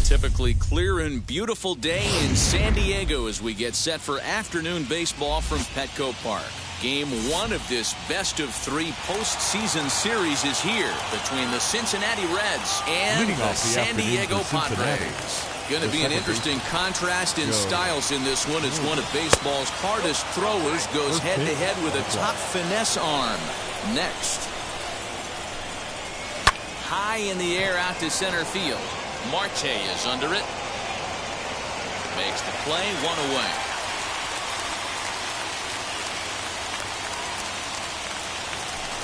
typically clear and beautiful day in San Diego as we get set for afternoon baseball from Petco Park. Game 1 of this best-of-3 postseason series is here between the Cincinnati Reds and the San Diego Padres. Going to be an interesting contrast in styles in this one as one of baseball's hardest throwers goes head-to-head with a top finesse arm. Next. High in the air out to center field. Marte is under it. Makes the play, one away.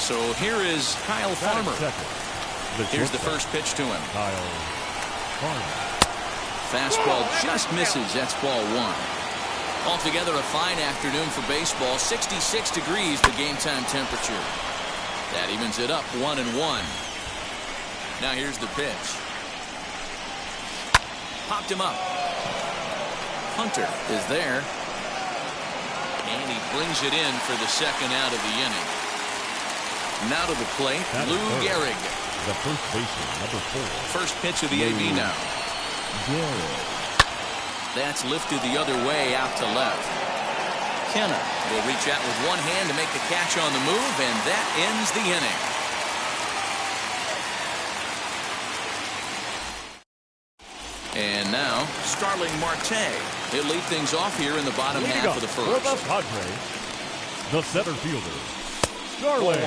So here is Kyle Farmer. Here's the first pitch to him. Kyle Farmer. Fastball just misses. That's ball 1. Altogether a fine afternoon for baseball. 66 degrees the game time temperature. That evens it up 1-1. Now here's the pitch. Popped him up. Hunter is there. And he brings it in for the second out of the inning. Now to the plate, Lou Gehrig. The first baseman, number 4. First pitch of the AB now. That's lifted the other way out to left. Kenna will reach out with one hand to make the catch on the move, and that ends the inning. And now, Starling Marte. He'll lead things off here in the bottom half of the first. For the Padres, the center fielder, Starling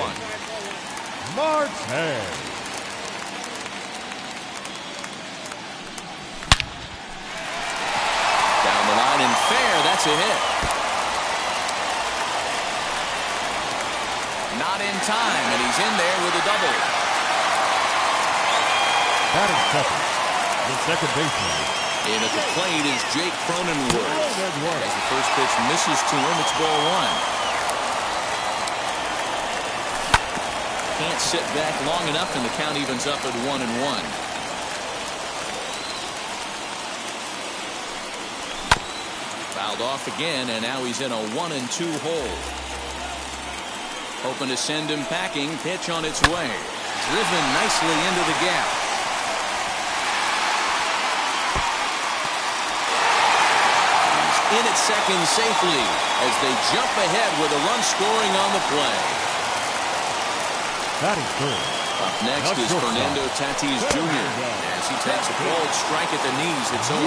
Marte. Down the line and fair. That's a hit. Not in time, and he's in there with a double. Batting second, the second baseman. And at the plate is Jake Cronenworth. As the first pitch misses to him, it's ball 1. Can't sit back long enough, and the count evens up at 1-1. Fouled off again, and now he's in a 1-2 hole. Hoping to send him packing. Pitch on its way. Driven nicely into the gap. He's in at second safely as they jump ahead with a run scoring on the play. Batting third. Up next is Fernando Tatis Jr. as he takes a bold strike at the knees. It's 0-1.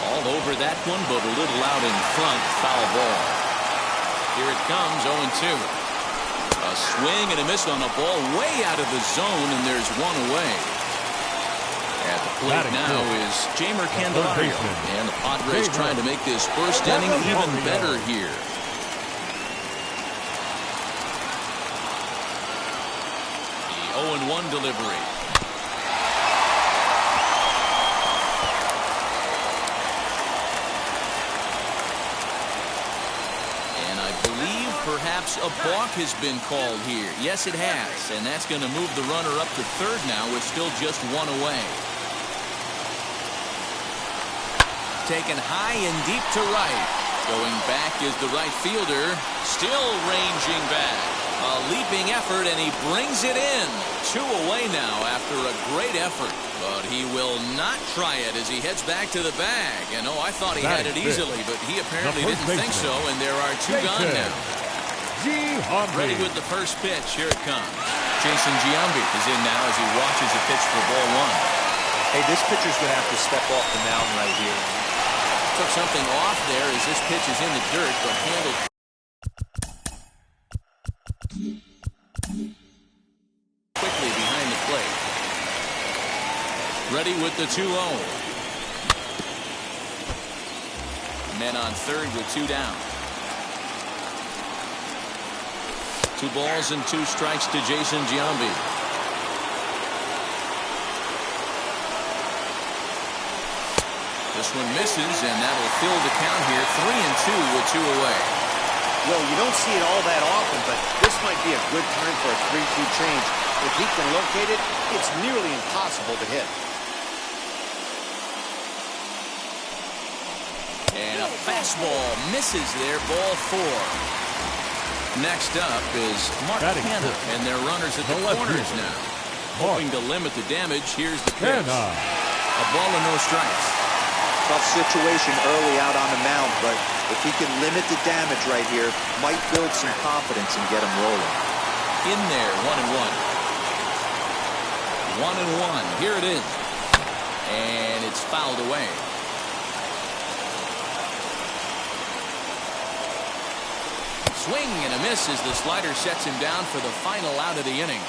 All over that one, but a little out in front. Foul ball. Here it comes, 0-2. A swing and a miss on a ball way out of the zone, and there's one away. At the plate now is Jamer Candelario, and the Padres trying to make this first inning even better here. The 0-1 delivery. Perhaps a balk has been called here. Yes, it has. And that's going to move the runner up to third now with still just one away. Taken high and deep to right. Going back is the right fielder. Still ranging back. A leaping effort, and he brings it in. 2 away now after a great effort. But he will not try it as he heads back to the bag. And I thought he had it easily, but he apparently didn't think so. And there are 2 gone now. Ready with the first pitch. Here it comes. Jason Giambi is in now as he watches a pitch for ball 1. Hey, this pitcher's going to have to step off the mound right here. Took something off there as this pitch is in the dirt, but handled quickly behind the plate. Ready with the 2-0. Men on third with 2 down. 2 balls and 2 strikes to Jason Giambi. This one misses, and that'll fill the count here. 3-2 with 2 away. Well, you don't see it all that often, but this might be a good time for a 3-2 change. If he can locate it, it's nearly impossible to hit. And a fastball misses there, ball 4. Next up is Mark Hanna, and their runners at the corners now. Hoping to limit the damage. Here's the pitch. Canna. A ball and no strikes. Tough situation early out on the mound, but if he can limit the damage right here, might build some confidence and get him rolling. In there, 1-1. 1-1. Here it is. And it's fouled away. Swing and a miss as the slider sets him down for the final out of the inning.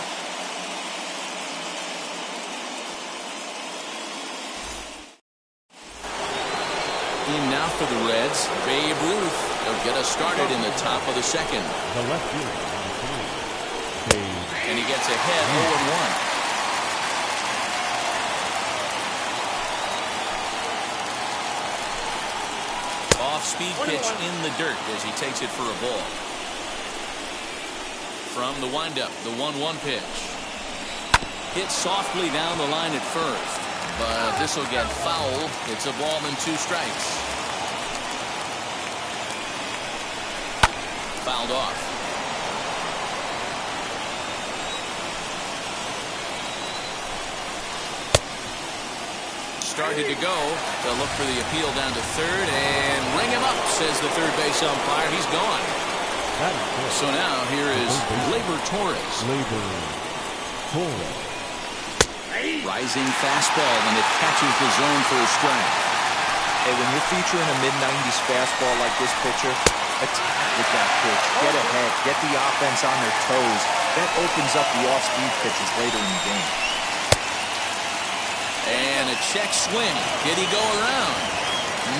In now for the Reds, Babe Ruth. He'll get us started in the top of the second. The left fielder, number 3. Babe. And he gets ahead 0-1. Off-speed pitch in the dirt as he takes it for a ball. From the windup, the 1-1 pitch. Hit softly down the line at first. But this will get foul. It's a ball and 2 strikes. Fouled off. Started to go. They'll look for the appeal down to third and ring him up, says the third base umpire. He's gone. So now here is Gleyber Torres. Rising fastball, and it catches the zone for a strike. Hey, when you're featuring a mid-90s fastball like this pitcher, attack with that pitch. Get ahead. Get the offense on their toes. That opens up the off-speed pitches later in the game. And a check swing. Did he go around?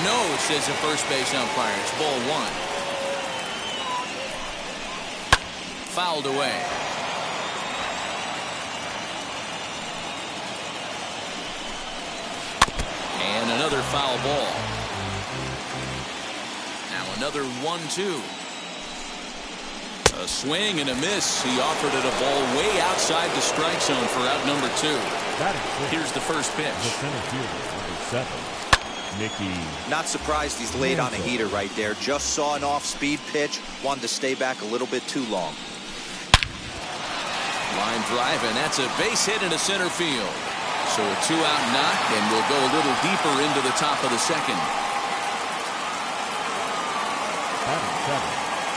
No, says the first base umpire. It's ball 1. Fouled away. And another foul ball. Now another 1-2. A swing and a miss. He offered it a ball way outside the strike zone for out number 2. Here's the first pitch. The center fielder, number 7. Mickey. Not surprised he's laid on a heater right there. Just saw an off-speed pitch. Wanted to stay back a little bit too long. Line drive, and that's a base hit into center field. So a 2-out knock, and we'll go a little deeper into the top of the second.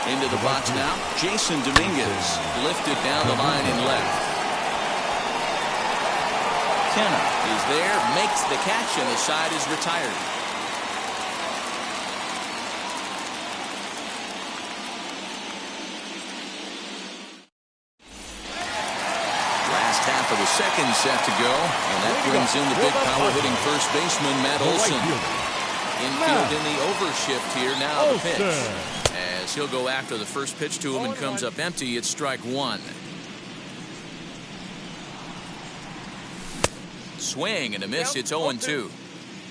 Into the box now, Jason Dominguez. Lifted down the line and left. Kenna is there, makes the catch, and the side is retired. Half of the second set to go, and that brings in the big power-hitting first baseman, Matt Olson. Infield in the overshift here. Now the pitch. As he'll go after the first pitch to him and comes up empty, it's strike 1. Swing and a miss. It's 0-2.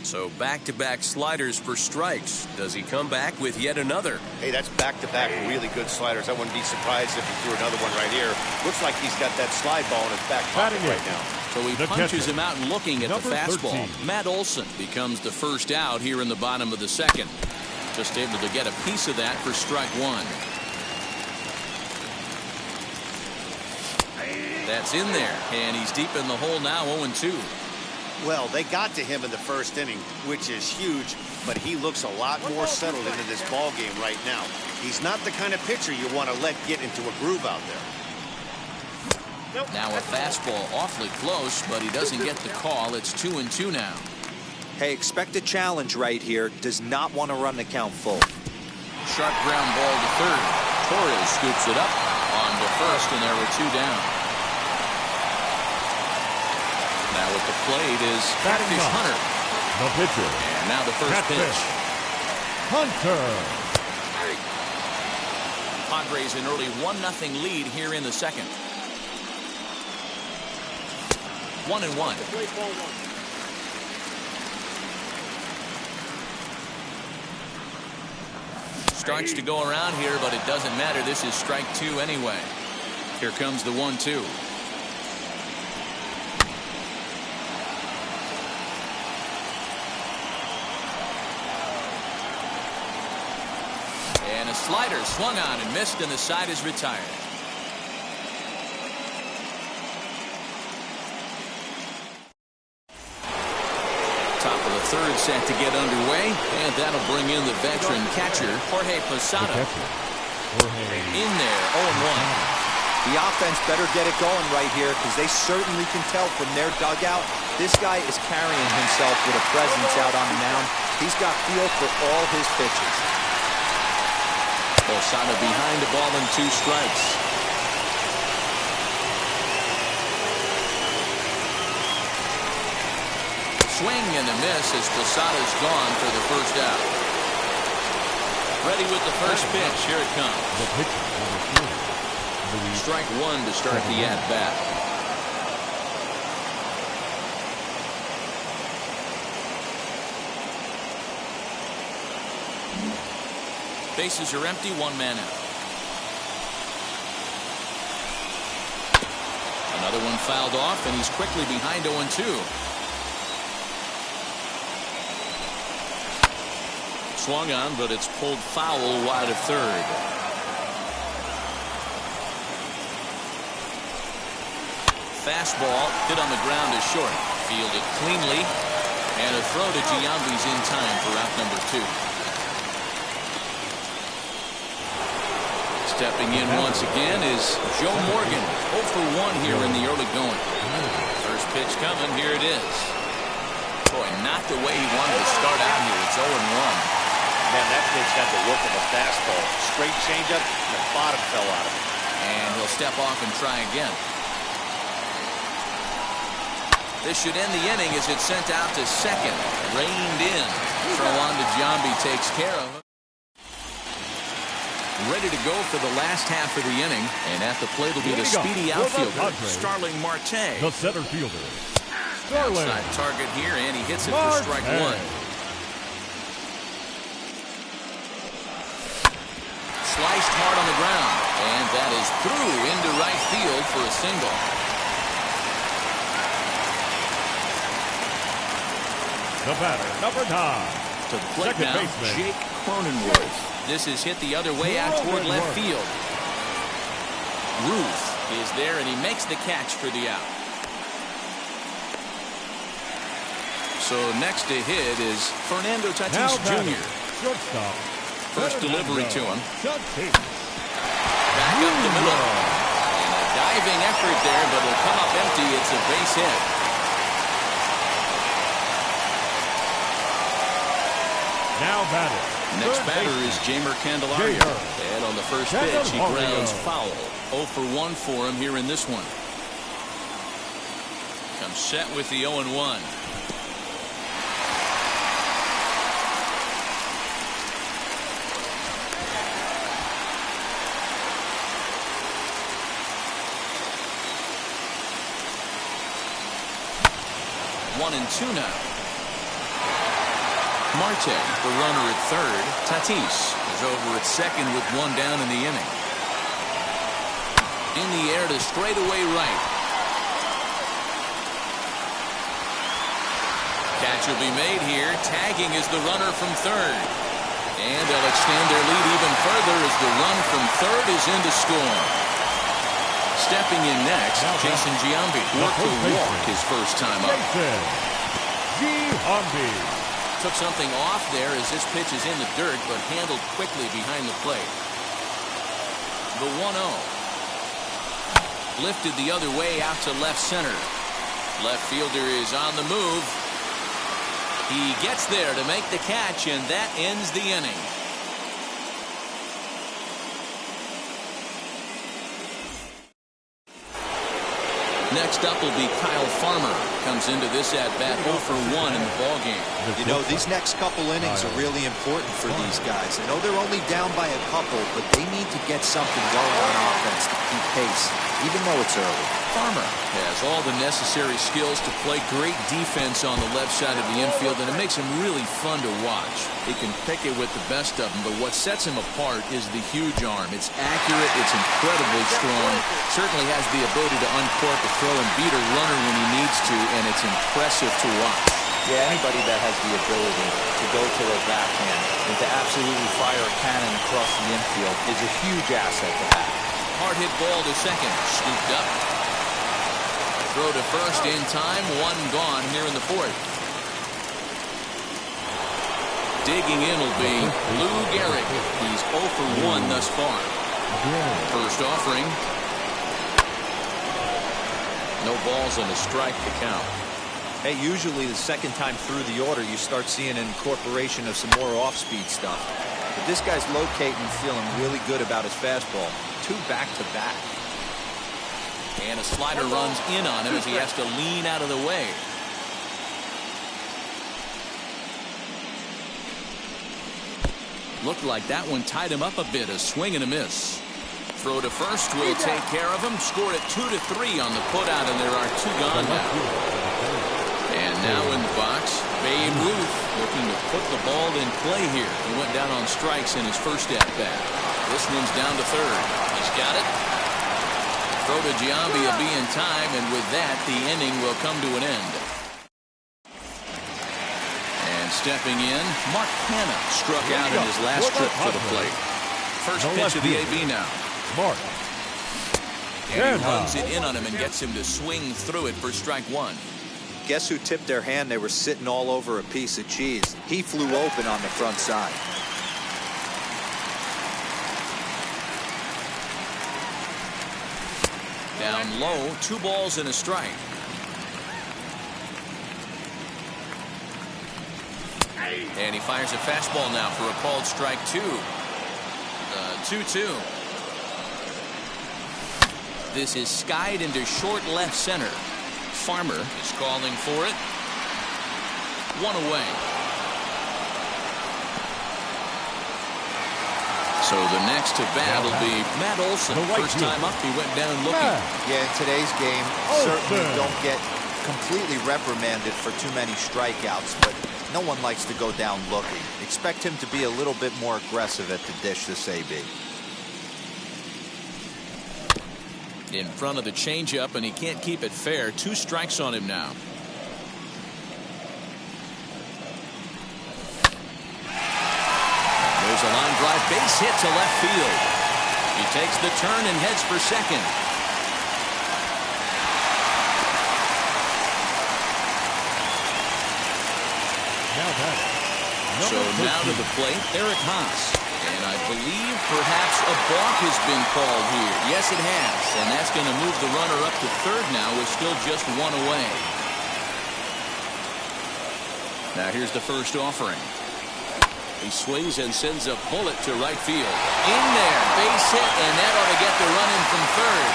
So back-to-back sliders for strikes. Does he come back with yet another? Hey, that's back-to-back really good sliders. I wouldn't be surprised if he threw another one right here. Looks like he's got that slide ball in his back pocket right now. So he punches him out looking at the fastball. 13. Matt Olson becomes the first out here in the bottom of the second. Just able to get a piece of that for strike 1. That's in there, and he's deep in the hole now, 0-2. Well, they got to him in the first inning, which is huge, but he looks a lot more settled into this ball game right now. He's not the kind of pitcher you want to let get into a groove out there. Now a fastball awfully close, but he doesn't get the call. It's 2-2 now. Hey, expect a challenge right here. Does not want to run the count full. Sharp ground ball to third. Torres scoops it up on to first, and there were 2 down. Now at the plate is Catfish Hunter. The pitcher. And now the first pitch. Hunter. Padres an early 1-0 lead here in the second. 1-1. Starts to go around here, but it doesn't matter. This is strike 2 anyway. Here comes the 1-2. And a slider swung on and missed, and the side is retired. third set to get underway, and that'll bring in the veteran catcher, Jorge Posada. In there, 0-1. The offense better get it going right here because they certainly can tell from their dugout this guy is carrying himself with a presence out on the mound. He's got feel for all his pitches. Posada behind the ball and 2 strikes. Swing and a miss as Posada's gone for the first out. Ready with the first pitch. Here it comes. Strike 1 to start the at-bat. Bases are empty, 1 man out. Another one fouled off, and he's quickly behind 0-2. Swung on, but it's pulled foul wide of third. Fastball hit on the ground is short. Fielded cleanly, and a throw to Giambi's in time for out number 2. Stepping in once again is Joe Morgan. 0 for 1 here in the early going. First pitch coming. Here it is. Boy, not the way he wanted to start out here. It's 0-1. Man, that pitch had the look of a fastball. Straight changeup, and the bottom fell out of it. And he'll step off and try again. This should end the inning as it's sent out to second. Reined in. Throw on to Giambi takes care of it. Ready to go for the last half of the inning. And at the plate will be the speedy outfielder, Starling Marte. The center fielder, Starling. Outside target here, and he hits it for strike 1. Sliced hard on the ground. And that is through into right field for a single. The batter, number 9. To the plate now, baseman, Jake Cronenworth. This is hit the other way out toward left field. Ruth is there, and he makes the catch for the out. So next to hit is Fernando Tatis Jr. Shortstop. First delivery to him. Tatis. Back up the middle. And a diving effort there, but it'll come up empty. It's a base hit. Now batting. Next batter is Jamer Candelario. And on the first pitch, he grounds foul. 0 for 1 for him here in this one. Comes set with the 0-1. One and 2 now. Marte, the runner at third. Tatis is over at second with 1 down in the inning. In the air to straightaway right. Catch will be made here. Tagging is the runner from third. And they'll extend their lead even further as the run from third is in to score. Stepping in next, Jason Giambi worked to walk his first time up. Giambi. Took something off there as this pitch is in the dirt, but handled quickly behind the plate. The 1-0. Lifted the other way out to left center. Left fielder is on the move. He gets there to make the catch, and that ends the inning. Next up will be Kyle Farmer. Comes into this at-bat 0 for 1 in the ballgame. You know, these next couple innings are really important for these guys. I know they're only down by a couple, but they need to get something going on offense to keep pace, even though it's early. Farmer has all the necessary skills to play great defense on the left side of the infield, and it makes him really fun to watch. He can pick it with the best of them, but what sets him apart is the huge arm. It's accurate, it's incredibly strong, certainly has the ability to uncork a throw and beat a runner when he needs to, and it's impressive to watch. Yeah, anybody that has the ability to go to their backhand and to absolutely fire a cannon across the infield is a huge asset to have. Hard hit ball to second, scooped up. Throw to first in time, 1 gone here in the 4th. Digging in will be Lou Gehrig. He's 0 for 1 thus far. First offering. No balls and a strike to count. Hey, usually the second time through the order, you start seeing an incorporation of some more off-speed stuff. But this guy's locating and feeling really good about his fastball. 2 back-to-back. And a slider runs in on him as he has to lean out of the way. Looked like that one tied him up a bit. A swing and a miss. Throw to first will take care of him. Scored it 2-3 on the putout, and there are 2 gone now. And now in the box, Babe Ruth looking to put the ball in play here. He went down on strikes in his first at-bat. This one's down to third. He's got it. Throw to Giambi will be in time, and with that, the inning will come to an end. And stepping in, Mark Hanna struck out in his last trip for the plate. First pitch of the AB now. Mark. And he runs it in on him and gets him to swing through it for strike 1. Guess who tipped their hand? They were sitting all over a piece of cheese. He flew open on the front side. Down low, 2 balls and a strike. And he fires a fastball now for a called strike 2. 2-2. This is skied into short left center. Farmer is calling for it. 1 away. So the next to bat will be Matt Olson. First time up, he went down looking. Yeah, in today's game, certainly don't get completely reprimanded for too many strikeouts, but no one likes to go down looking. Expect him to be a little bit more aggressive at the dish this AB. In front of the changeup, and he can't keep it fair. 2 strikes on him now. There's a line drive, base hit to left field. He takes the turn and heads for second. So now to the plate, Eric Haas. And I believe perhaps a balk has been called here. Yes, it has. And that's going to move the runner up to third now with still just 1 away. Now here's the first offering. He swings and sends a bullet to right field. In there, base hit, and that ought to get the run in from third.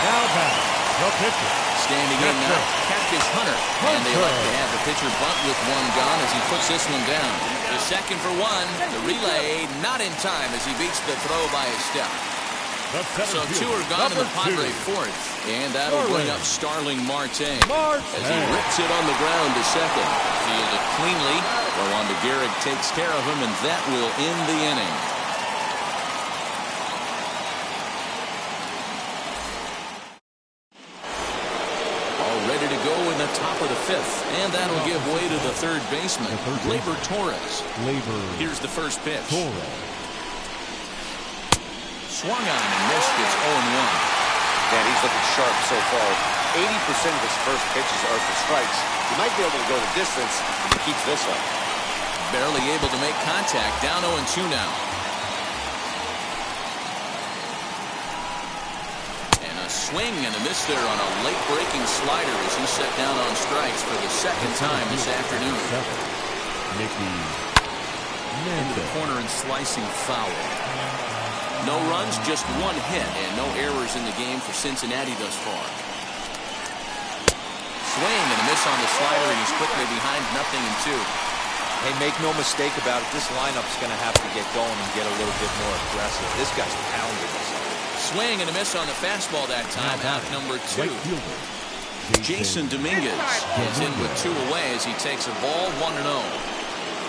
Now back, the pitcher. Standing in now, Catfish Hunter. And they like to have the pitcher bunt with 1 gone as he puts this one down. The second for 1. The relay not in time as he beats the throw by a step. So 2 are gone in the Padre fourth. And that'll bring up Starling Marte as he rips it on the ground to second. Fielded cleanly. Rwanda Gehrig takes care of him, and that will end the inning. Ready to go in the top of the 5th, and that'll give way to the third baseman, Gleyber Torres. Here's the first pitch. Swung on and missed. It's 0-1. Man, he's looking sharp so far. 80% of his first pitches are for strikes. He might be able to go the distance if he keeps this up. Barely able to make contact. Down 0-2 now. Swing and a miss there on a late-breaking slider as he set down on strikes for the second time this afternoon. Into the corner and slicing foul. No runs, just 1 hit, and no errors in the game for Cincinnati thus far. Swing and a miss on the slider, and he's quickly behind 0-2. Hey, make no mistake about it, this lineup's going to have to get going and get a little bit more aggressive. This guy's pounding us. Swing and a miss on the fastball that time. Out number 2. Jason Dominguez is in with 2 away as he takes a ball 1-0.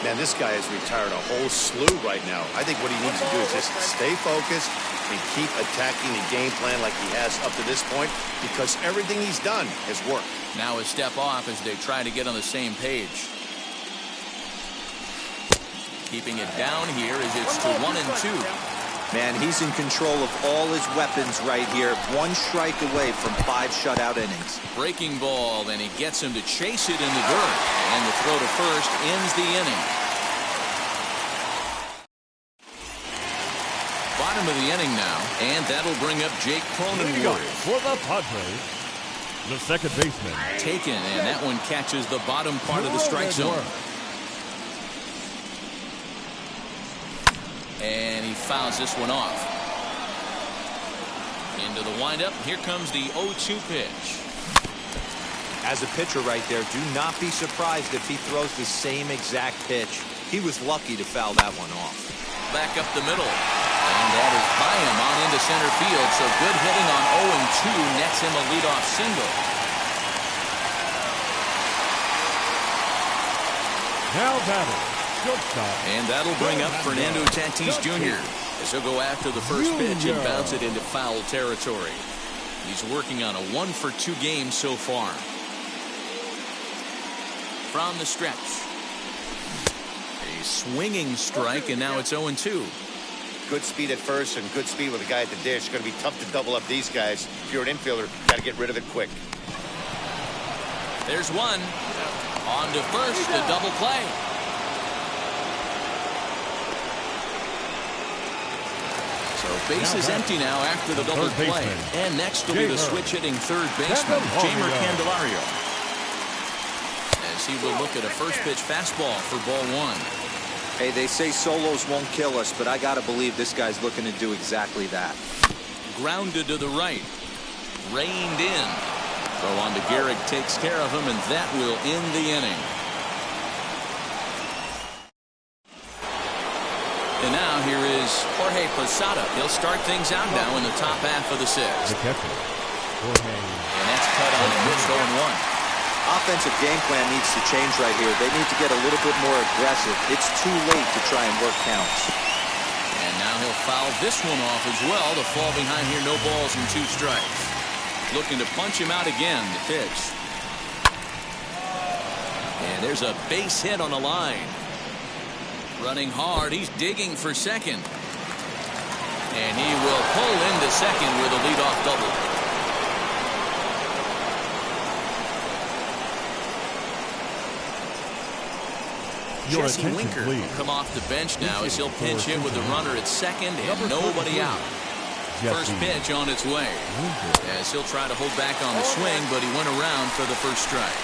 Man, this guy has retired a whole slew right now. I think what he needs to do is just stay focused and keep attacking the game plan like he has up to this point, because everything he's done has worked. Now a step off as they try to get on the same page. Keeping it down here as it's to 1-2. Man, he's in control of all his weapons right here. One strike away from 5 shutout innings. Breaking ball, and he gets him to chase it in the dirt. And the throw to first ends the inning. Bottom of the inning now, and that'll bring up Jake Cronenworth. For the Padres, the second baseman. Taken, and that one catches the bottom part of the strike zone. And he fouls this one off. Into the windup. Here comes the 0-2 pitch. As a pitcher right there, do not be surprised if he throws the same exact pitch. He was lucky to foul that one off. Back up the middle. And that is by him on into center field. So good hitting on 0-2 nets him a leadoff single. Now batting. And that'll bring up Fernando Tatis Jr. as he'll go after the first pitch and bounce it into foul territory. He's working on a 1-for-2 game so far. From the stretch. A swinging strike, and now it's 0-2. Good speed at first and good speed with the guy at the dish. It's going to be tough to double up these guys. If you're an infielder, got to get rid of it quick. There's one. On to first, a double play. So base is empty now after the double play. And next will be the switch-hitting third baseman, Jeimer Candelario. As he will look at a first-pitch fastball for ball one. Hey, they say solos won't kill us, but I got to believe this guy's looking to do exactly that. Grounded to the right. Reined in. Throw on to Gehrig, takes care of him, and that will end the inning. And now here is Jorge Posada. He'll start things out now in the top half of the sixth. And that's cut on and missed 0-1. Offensive game plan needs to change right here. They need to get a little bit more aggressive. It's too late to try and work counts. And now he'll foul this one off as well to fall behind here. No balls and 2 strikes. Looking to punch him out again. The pitch. And there's a base hit on the line. Running hard. He's digging for second. And he will pull into second with a leadoff double. Jesse Winker will come off the bench now as he'll pinch hit with the runner at second and nobody out. First pitch on its way. As he'll try to hold back on the swing, but he went around for the first strike.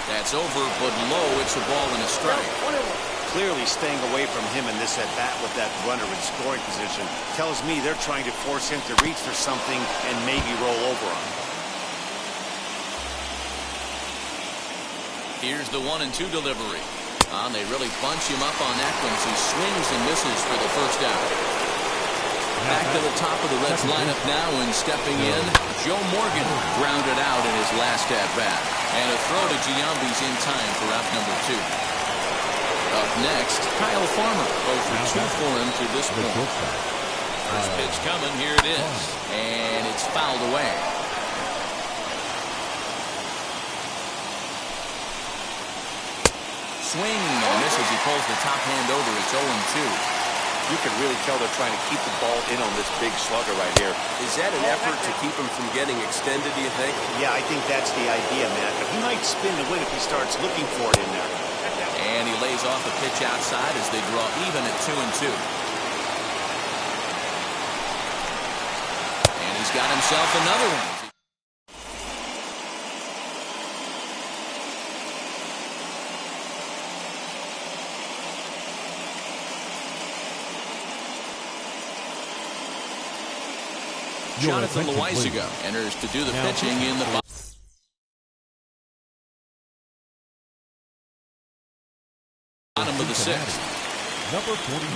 That's over, but low. It's a ball and a strike. Clearly staying away from him in this at-bat with that runner in scoring position tells me they're trying to force him to reach for something and maybe roll over on him. Here's the 1-2 delivery. They really bunch him up on that one as he swings and misses for the first out. Back to the top of the Reds lineup now, and stepping in, Joe Morgan grounded out in his last at-bat. And a throw to Giambi's in time for out number 2. Up next, Kyle Farmer. 0 for 2 for him to this point. First pitch coming, here it is. And it's fouled away. Swing and a miss as he pulls the top hand over. It's 0-2. You can really tell they're trying to keep the ball in on this big slugger right here. Is that an effort to keep him from getting extended, do you think? Yeah, I think that's the idea, Matt. But he might spin the win if he starts looking for it in there. And he lays off a pitch outside as they draw even at 2-2. And he's got himself another one. Jonathan Loaizaga enters to do the pitching in the bottom of the sixth.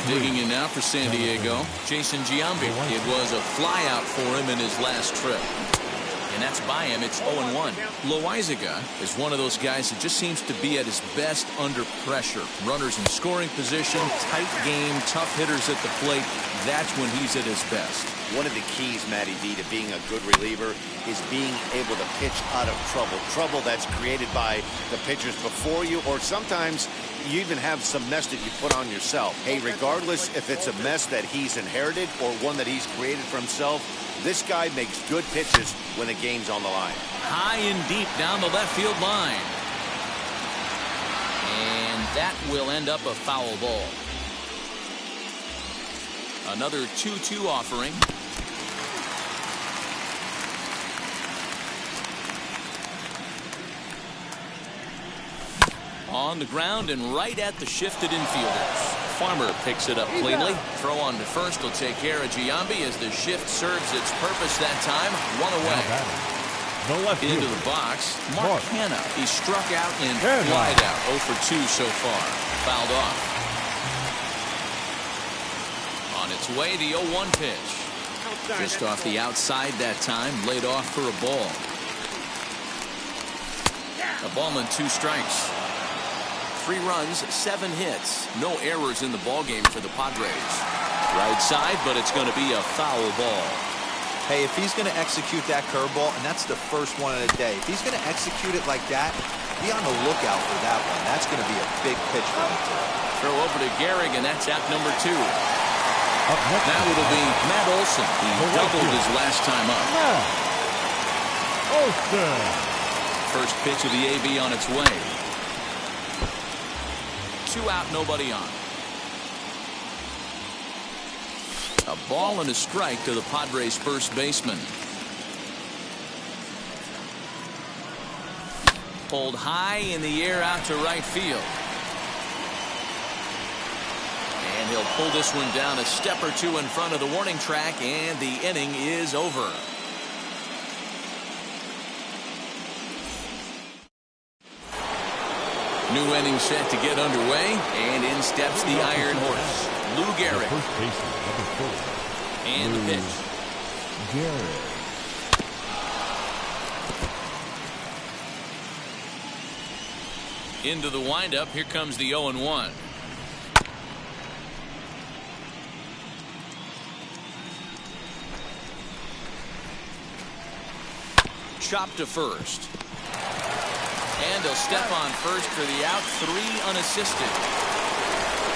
Digging in now for San Diego, Jason Giambi. It was a flyout for him in his last trip. And that's by him. It's 0-1. Loaizaga is one of those guys that just seems to be at his best under pressure. Runners in scoring position, tight game, tough hitters at the plate. That's when he's at his best. One of the keys, Matty D, to being a good reliever is being able to pitch out of trouble. Trouble that's created by the pitchers before you, or sometimes you even have some mess that you put on yourself. Hey, regardless if it's a mess that he's inherited or one that he's created for himself, this guy makes good pitches when the game's on the line. High and deep down the left field line. And that will end up a foul ball. Another 2-2 offering. On the ground and right at the shifted infielders. Farmer picks it up cleanly. Throw on to first will take care of Giambi as the shift serves its purpose that time. One away. Into the box. Mark Hanna. He struck out and flied out. 0 for 2 so far. Fouled off. On its way, the 0-1 pitch. Just off the outside that time. Laid off for a ball. A ball and 2 strikes. 3 runs, 7 hits. No errors in the ballgame for the Padres. Right side, but it's going to be a foul ball. Hey, if he's going to execute that curveball, and that's the first one of the day, if he's going to execute it like that, be on the lookout for that one. That's going to be a big pitch for him today. Throw over to Gehrig, and that's out number 2. Now it'll be Matt Olson. He doubled his last time up. First pitch of the AB on its way. 2 out, nobody on. A ball and a strike to the Padres' first baseman. Pulled high in the air out to right field. And he'll pull this one down a step or 2 in front of the warning track, and the inning is over. New inning set to get underway, and in steps the Iron Horse, Lou Gehrig. First baseman, number 4. And the pitch. Gehrig. Into the windup. Here comes the 0-1. Chop to first. And he'll step on first for the out. 3 unassisted.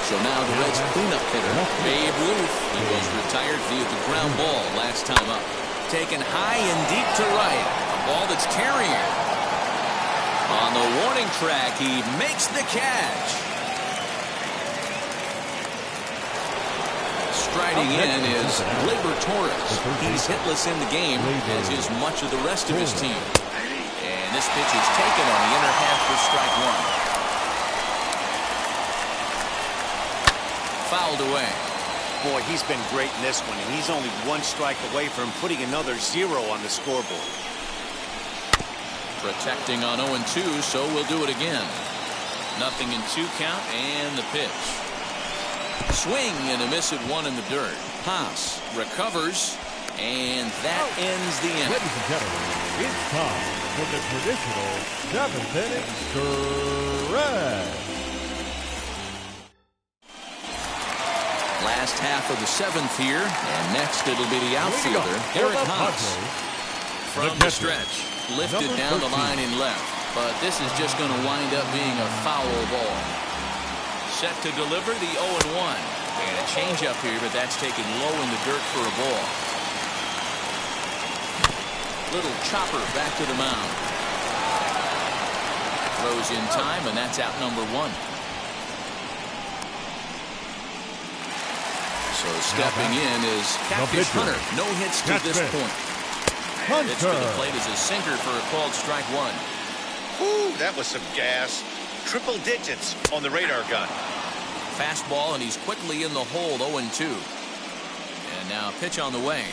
So now the Reds' cleanup hitter, Babe Ruth. He was retired via the ground ball last time up. Taken high and deep to right. A ball that's carrying. On the warning track, he makes the catch. Striding in is Gleyber Torres. He's hitless in the game, as is much of the rest of his team. And this pitch is taken on the inner half for strike 1. Fouled away. Boy, he's been great in this one, and he's only 1 strike away from putting another 0 on the scoreboard. Protecting on 0-2, so we'll do it again. Nothing in 2 count, and the pitch. Swing and a miss at 1 in the dirt. Haas recovers, and that ends the inning. Ladies and gentlemen, it's time for the traditional 7th inning stretch. Last half of the 7th here, and next it'll be the outfielder, Eric Haas. From the stretch, lifted down the line in left, but this is just going to wind up being a foul ball. Set to deliver the 0-1, and a changeup here, but that's taken low in the dirt for a ball. Little chopper back to the mound. Throws in time, and that's out number 1. So stepping in is Catfish Hunter. No hits to this point. Pitch to the plate is a sinker for a called strike 1. Whew, that was some gas. Triple digits on the radar gun. Fastball, and he's quickly in the hole, 0-2. And now pitch on the way.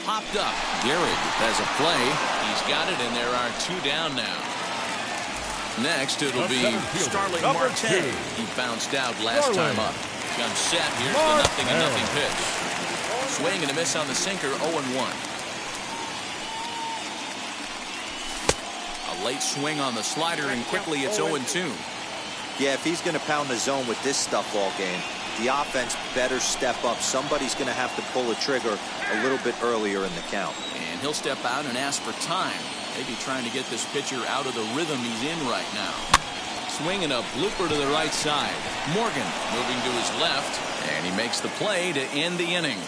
Popped up. Gehrig has a play. He's got it, and there are 2 down now. Next, it'll be Starling Marte. He bounced out last time up. Comes set. Here's the 0-0 pitch. Swing and a miss on the sinker, 0-1. A late swing on the slider, and quickly it's 0-2. Yeah, if he's going to pound the zone with this stuff all game, The offense better step up. Somebody's going to have to pull a trigger a little bit earlier in the count. And he'll step out and ask for time. Maybe trying to get this pitcher out of the rhythm he's in right now. Swinging a blooper to the right side. Morgan moving to his left, and he makes the play to end the inning.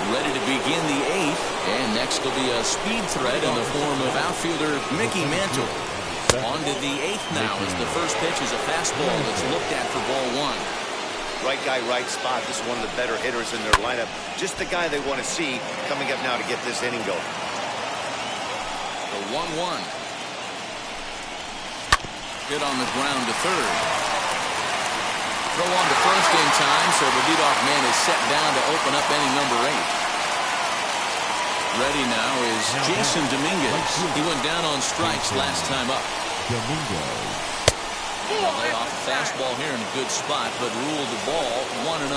Ready to begin the 8th, and next will be a speed threat in the form of outfielder Mickey Mantle. On to the 8th now as the first pitch is a fastball that's looked at for ball 1. Right guy, right spot. This is one of the better hitters in their lineup. Just the guy they want to see coming up now to get this inning going. The 1-1. Hit on the ground to third. Throw on to first in time, so the leadoff man is set down to open up inning number 8. Ready now is Jason Dominguez. He went down on strikes last time up. Dominguez. They'll lay off a fastball here in a good spot, but ruled the ball 1-0.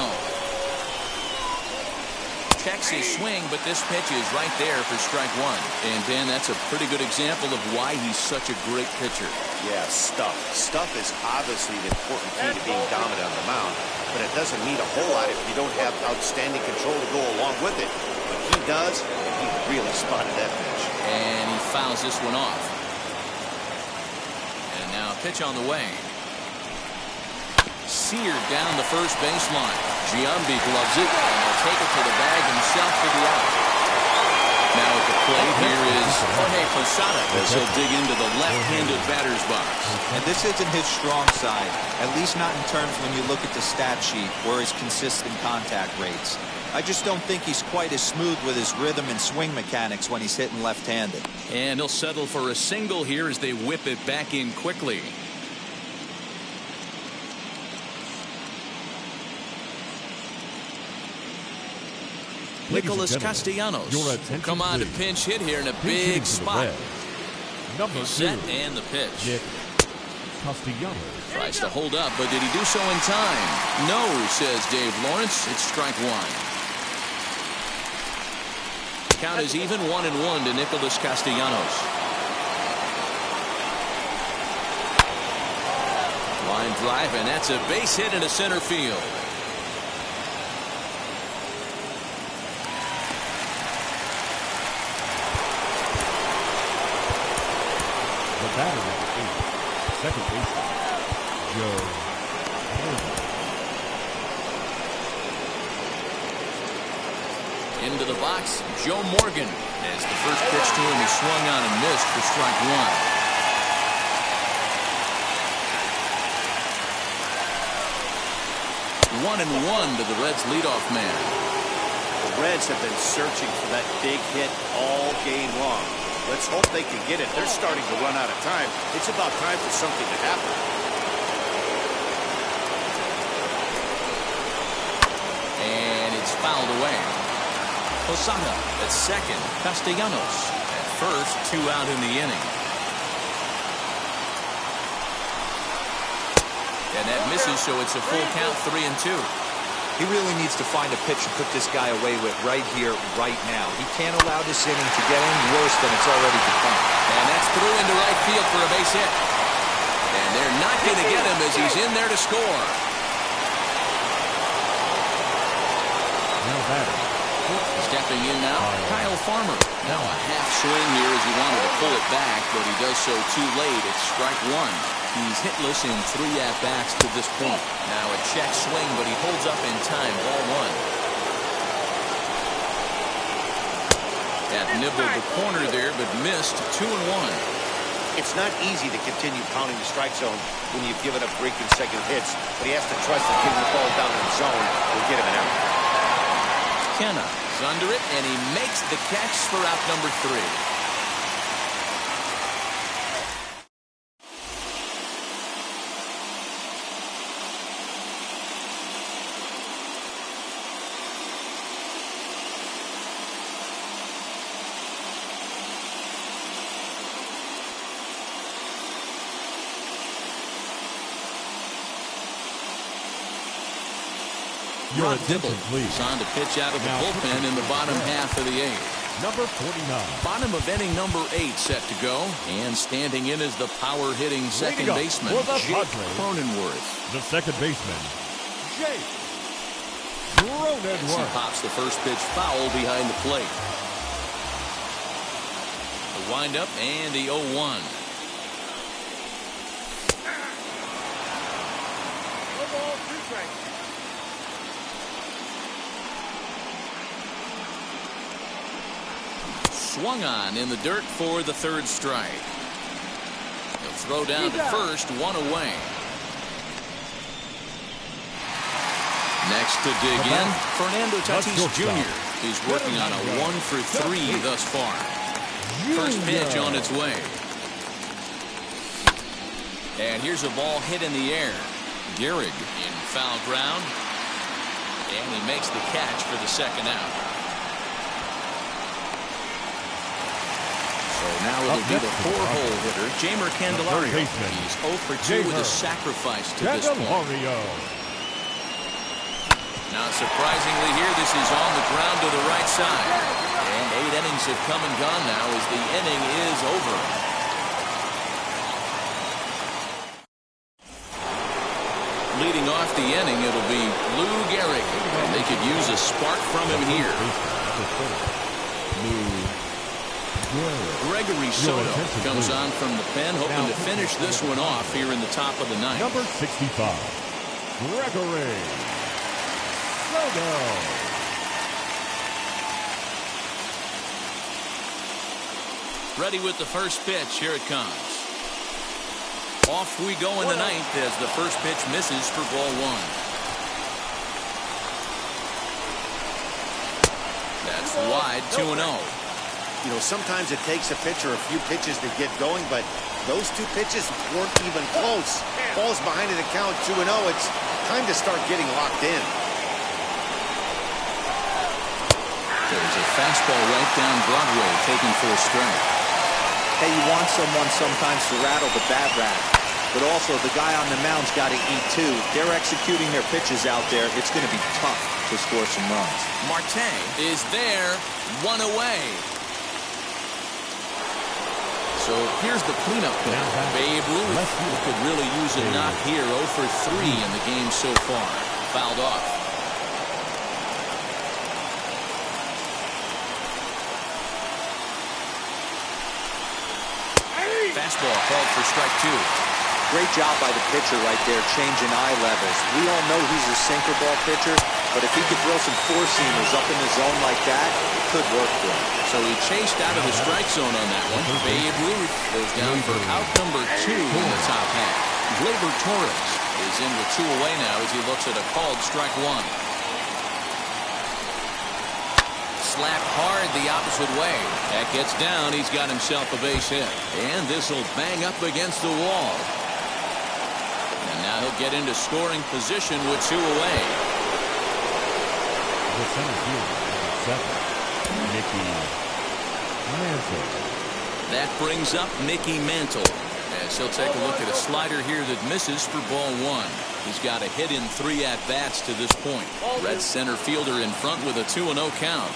Checks his swing, but this pitch is right there for strike 1. And Dan, that's a pretty good example of why he's such a great pitcher. Yeah, stuff. Stuff is obviously the important key to being dominant on the mound, but it doesn't mean a whole lot if you don't have outstanding control to go along with it. But he does, and he really spotted that pitch. And he fouls this one off. And now a pitch on the way. Seared down the first baseline. Giambi gloves it, and he'll take it to the bag himself for the out. Now at the plate, here is Jorge Posada as he'll dig into the left-handed batter's box. And this isn't his strong side, at least not in terms when you look at the stat sheet or his consistent contact rates. I just don't think he's quite as smooth with his rhythm and swing mechanics when he's hitting left-handed. And he'll settle for a single here as they whip it back in quickly. Nicholas Castellanos will come on to pinch hit here in a big spot. Number Set 2, and the pitch. Nick Castellanos. Tries to hold up, but did he do so in time? No, says Dave Lawrence. It's strike 1. Count is even 1-1 to Nicholas Castellanos. Line drive, and that's a base hit into center field. The batter at 8, second baseman, Joe Morgan. Into the box, Joe Morgan. As the first pitch to him is swung on and missed for strike 1. 1-1 to the Reds' leadoff man. The Reds have been searching for that big hit all game long. Let's hope they can get it. They're starting to run out of time. It's about time for something to happen. And it's fouled away. Posada at second. Castellanos at first. 2 out in the inning. And that misses, so it's a full count, 3-2. He really needs to find a pitch to put this guy away with right here, right now. He can't allow this inning to get any worse than it's already become. And that's through into right field for a base hit. And they're not going to get him as he's in there to score. Now batting. Stepping in now, Kyle Farmer. Now a half swing here as he wanted to pull it back, but he does so too late. It's strike 1. He's hitless in 3 at-bats to this point. Now a check swing, but he holds up in time. Ball 1. That nibbled the corner there, but missed. 2-1. It's not easy to continue pounding the strike zone when you've given up 3 consecutive hits, but he has to trust that getting the ball down in the zone will get him an out. Kenna is under it, and he makes the catch for out number 3. Your Ron attention, Dibble please. is on to pitch out of the bullpen in the bottom half of the 8th. number 49. Bottom of inning number 8 set to go. And standing in is the power-hitting second Leading up baseman, for the Jake Padres, Cronenworth. the second baseman, Jake As he Cronenworth. pops the first pitch foul behind the plate. The windup and the 0-1. Swung on in the dirt for the third strike. He'll throw down to first, one away. Next to dig in, Fernando Tatis Jr. He's working on a 1-for-3 thus far. First pitch on its way. And here's a ball hit in the air. Gehrig in foul ground. And he makes the catch for the second out. So now it'll be the 4-hole hitter, Jeimer Candelario. He's 0 for 2 with a sacrifice to this point. Now, surprisingly here, this is on the ground to the right side. And 8 innings have come and gone now as the inning is over. Leading off the inning, it'll be Lou Gehrig. And they could use a spark from him here. Gregory Soto comes on from the pen, hoping to finish this one off here in the top of the ninth. Number 65, Gregory Soto. Ready with the first pitch. Here it comes. Off we go in the ninth as the first pitch misses for ball 1. That's wide, 2-0. You know, sometimes it takes a pitcher a few pitches to get going, but those 2 pitches weren't even close. Ball's behind in the count, 2-0. It's time to start getting locked in. There's a fastball right down Broadway, taken for a strike. Hey, you want someone sometimes to rattle the bat rack, but also the guy on the mound's got to eat too. They're executing their pitches out there. It's going to be tough to score some runs. Marte is there, 1 away. So here's the cleanup hitter, Babe Ruth, who could really use a knock here. 0 for 3 in the game so far. Fouled off. Fastball called for strike 2. Great job by the pitcher right there, changing eye levels. We all know he's a sinker ball pitcher, but if he could throw some four-seamers up in the zone like that, it could work for him. So he chased out of the strike zone on that one. Babe Ruth goes down for out number 2 in the top half. Gleyber Torres is in with 2 away now as he looks at a called strike 1. Slapped hard the opposite way. That gets down. He's got himself a base hit. And this will bang up against the wall. And now he'll get into scoring position with 2 away. The center fielder, 7, Mickey Mantle. That brings up Mickey Mantle as he'll take a look at a slider here that misses for ball 1. He's got a hit in 3 at-bats to this point. Red center fielder in front with a 2-0 count.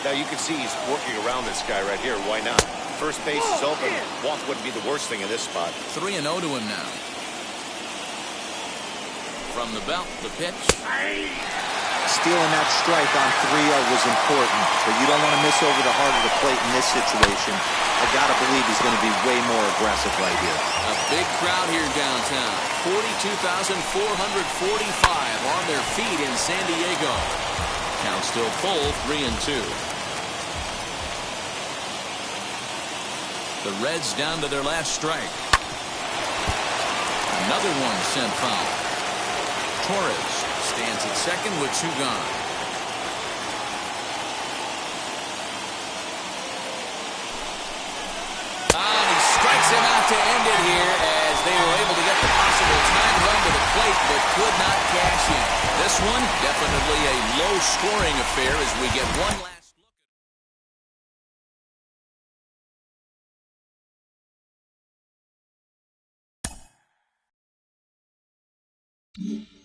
Now you can see he's working around this guy right here. Why not? First base is open. Walk wouldn't be the worst thing in this spot. 3-0 to him now. From the belt, the pitch. Stealing that strike on 3-0 was important, but you don't want to miss over the heart of the plate in this situation. I got to believe he's going to be way more aggressive right here. A big crowd here downtown. 42,445 on their feet in San Diego. Count still full, 3-2. The Reds down to their last strike. Another one sent foul. Torres stands at second with 2 gone. He strikes him out to end it here as they were able to get the possible time run to the plate but could not cash in. This one definitely a low-scoring affair as we get one last. Yeah.